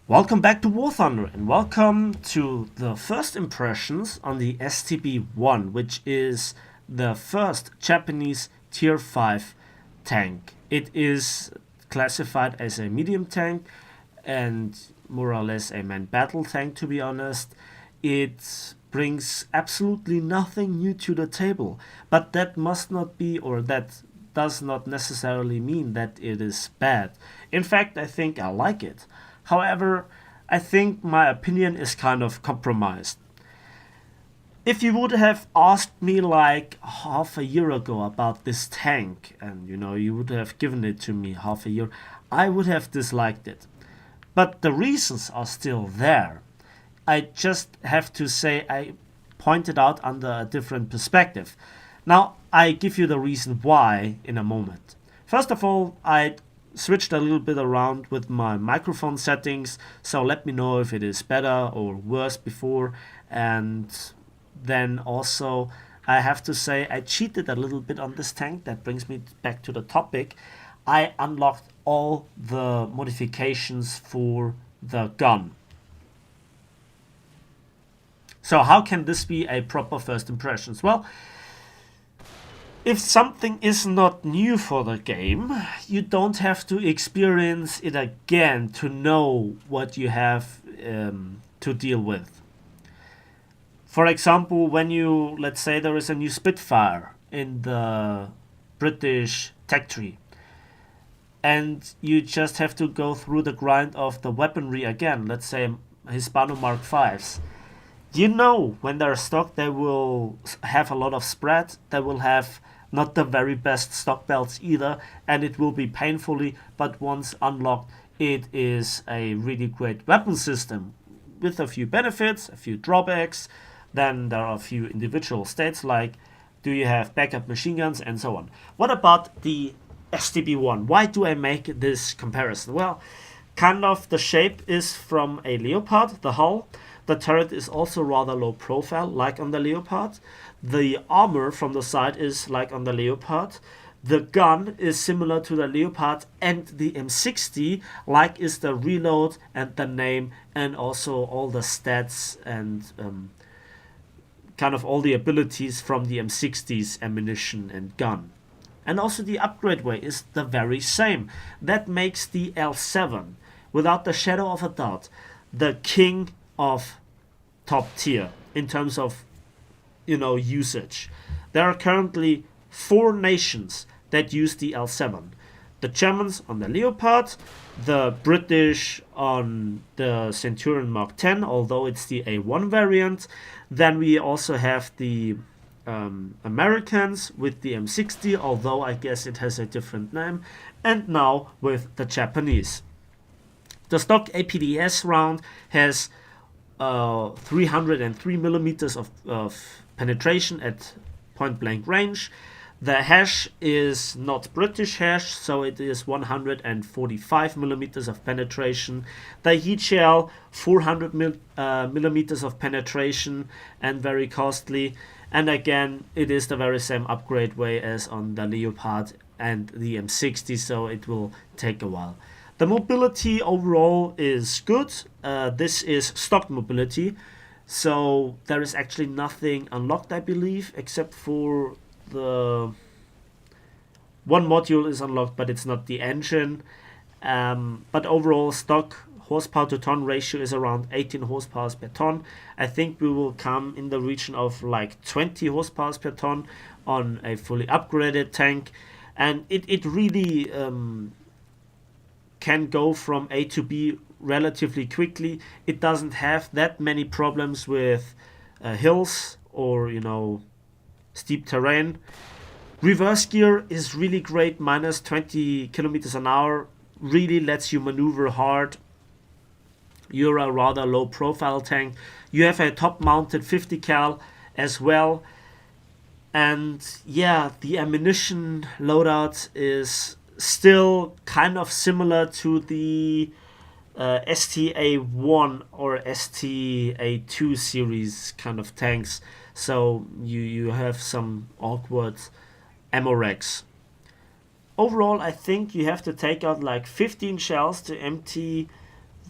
Welcome back to War Thunder and welcome to the first impressions on the STB-1, which is the first Japanese Tier 5 tank. It is classified as a medium tank and more or less a manned battle tank, to be honest. It brings absolutely nothing new to the table, but that must not be, or that does not necessarily mean that it is bad. In fact, I think I like it. However, I think my opinion is kind of compromised. If you would have asked me like half a year ago about this tank, and you would have given it to me half a year, I would have disliked it. But the reasons are still there. I just have to say I pointed out under a different perspective. Now, I give you the reason why in a moment. First of all, I switched a little bit around with my microphone settings, so let me know if it is better or worse before. And then also I have to say I cheated a little bit on this tank. That brings me back to the topic. I unlocked all the modifications for the gun. So how can this be a proper first impressions? Well, if something is not new for the game, you don't have to experience it again to know what you have to deal with. For example, when let's say there is a new Spitfire in the British tech tree, and you just have to go through the grind of the weaponry again, let's say Hispano Mark 5s. When they're stocked, they will have a lot of spread, they will have not the very best stock belts either, and it will be painfully, but once unlocked, it is a really great weapon system with a few benefits, a few drawbacks. Then there are a few individual states like do you have backup machine guns and so on. What about the STB-1? Why do I make this comparison? Well, kind of the shape is from a Leopard, the hull. The turret is also rather low profile, like on the Leopard. The armor from the side is like on the Leopard. The gun is similar to the Leopard and the M60, like is the reload and the name, and also all the stats and kind of all the abilities from the M60's ammunition and gun. And also the upgrade way is the very same. That makes the L7, without the shadow of a doubt, the king of top tier in terms of usage. There are currently 4 nations that use the L7. The Germans on the Leopard, the British on the Centurion Mark 10, although it's the A1 variant. Then we also have the Americans with the M60, although I guess it has a different name. And now with the Japanese. The stock APDS round has 303 millimeters of penetration at point blank range. The hash is not British hash, so it is 145 millimeters of penetration. The heat shell 400 millimeters of penetration and very costly. And again, it is the very same upgrade way as on the Leopard and the M60, so it will take a while. The mobility overall is good. This is stock mobility, so there is actually nothing unlocked, I believe, except for the one module is unlocked, but it's not the engine. But overall, stock horsepower to ton ratio is around 18 horsepower per ton. I think we will come in the region of like 20 horsepower per ton on a fully upgraded tank, and it really can go from A to B relatively quickly. It doesn't have that many problems with hills or steep terrain. Reverse gear is really great, minus 20 kilometers an hour, really lets you maneuver hard. You're a rather low profile tank. You have a top mounted 50 cal as well. And yeah, the ammunition loadout is still kind of similar to the STA-1 or STA-2 series kind of tanks. So you have some awkward ammo racks. Overall, I think you have to take out like 15 shells to empty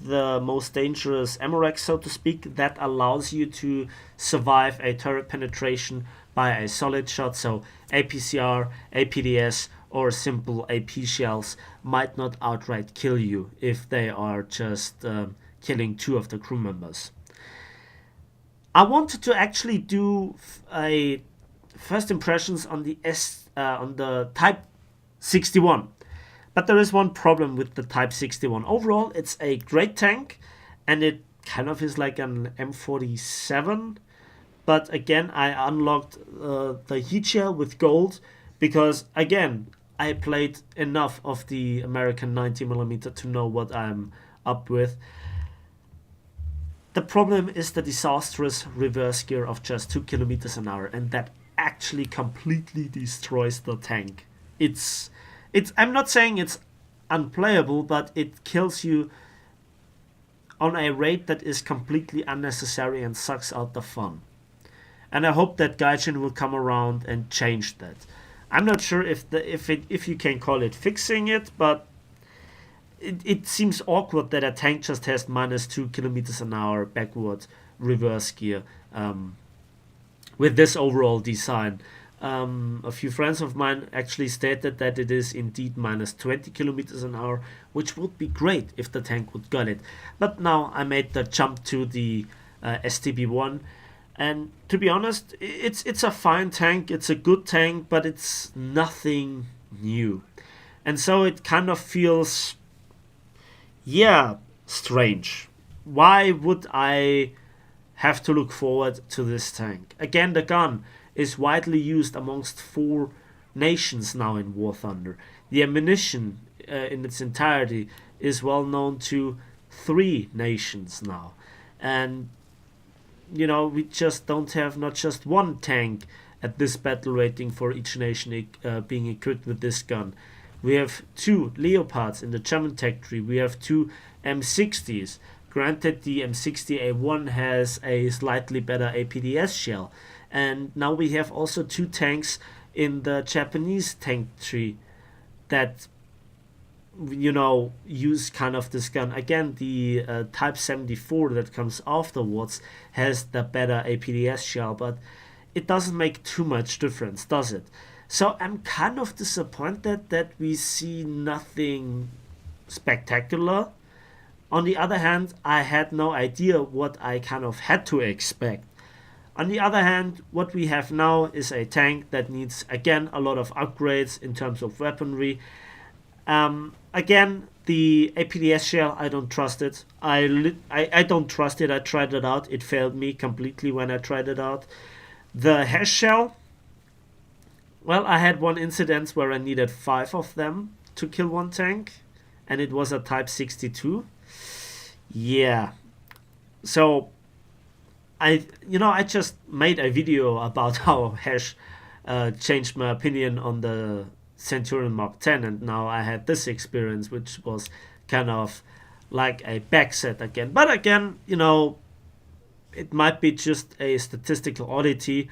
the most dangerous ammo rack, so to speak, that allows you to survive a turret penetration by a solid shot. So APCR, APDS, or simple AP shells might not outright kill you if they are just killing 2 of the crew members. I wanted to actually do a first impressions on the Type 61. But there is one problem with the Type 61. Overall, it's a great tank, and it kind of is like an M47. But again, I unlocked the heat shell with gold because, again, I played enough of the American 90mm to know what I'm up with. The problem is the disastrous reverse gear of just 2 kilometers an hour, and that actually completely destroys the tank. I'm not saying it's unplayable, but it kills you on a rate that is completely unnecessary and sucks out the fun. And I hope that Gaijin will come around and change that. I'm not sure if you can call it fixing it, but it seems awkward that a tank just has -2 kilometers an hour backward reverse gear with this overall design. A few friends of mine actually stated that it is indeed -20 kilometers an hour, which would be great if the tank would get it. But now I made the jump to the STB-1, and to be honest, it's a fine tank, it's a good tank, but it's nothing new. And so it kind of feels, strange. Why would I have to look forward to this tank? Again, the gun is widely used amongst 4 nations now in War Thunder. The ammunition in its entirety is well known to 3 nations now. And, we just don't have not just one tank at this battle rating for each nation being equipped with this gun. We have 2 Leopards in the German tech tree. We have 2 M60s. Granted, the M60A1 has a slightly better APDS shell. And now we have also 2 tanks in the Japanese tank tree that, use kind of this gun. Again, the Type 74 that comes afterwards has the better APDS shell, but it doesn't make too much difference, does it? So I'm kind of disappointed that we see nothing spectacular. On the other hand, I had no idea what I kind of had to expect. On the other hand, what we have now is a tank that needs, again, a lot of upgrades in terms of weaponry. Again, the APDS shell, I don't trust it. I don't trust it. I tried it out. It failed me completely when I tried it out. The HESH shell, well, I had one incident where I needed 5 of them to kill one tank, and it was a Type 62. Yeah. So I just made a video about how HESH changed my opinion on the Centurion Mark 10, and now I had this experience, which was kind of like a backset again. But again, it might be just a statistical oddity,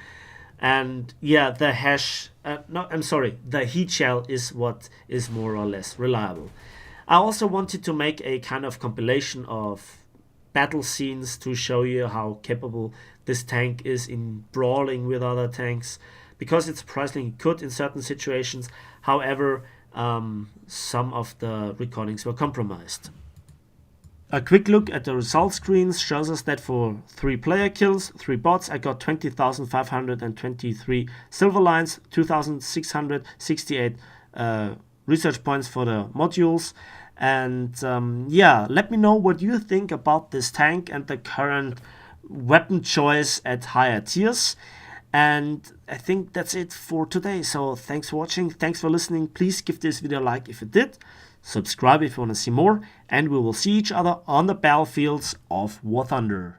and the HESH, the heat shell is what is more or less reliable. I also wanted to make a kind of compilation of battle scenes to show you how capable this tank is in brawling with other tanks, because it's surprisingly good in certain situations. However, some of the recordings were compromised. A quick look at the result screens shows us that for 3 player kills, 3 bots, I got 20,523 silver lines, 2,668 research points for the modules. And let me know what you think about this tank and the current weapon choice at higher tiers. And I think that's it for today. So thanks for watching, thanks for listening. Please give this video a like if you did, subscribe if you want to see more, and we will see each other on the battlefields of War Thunder.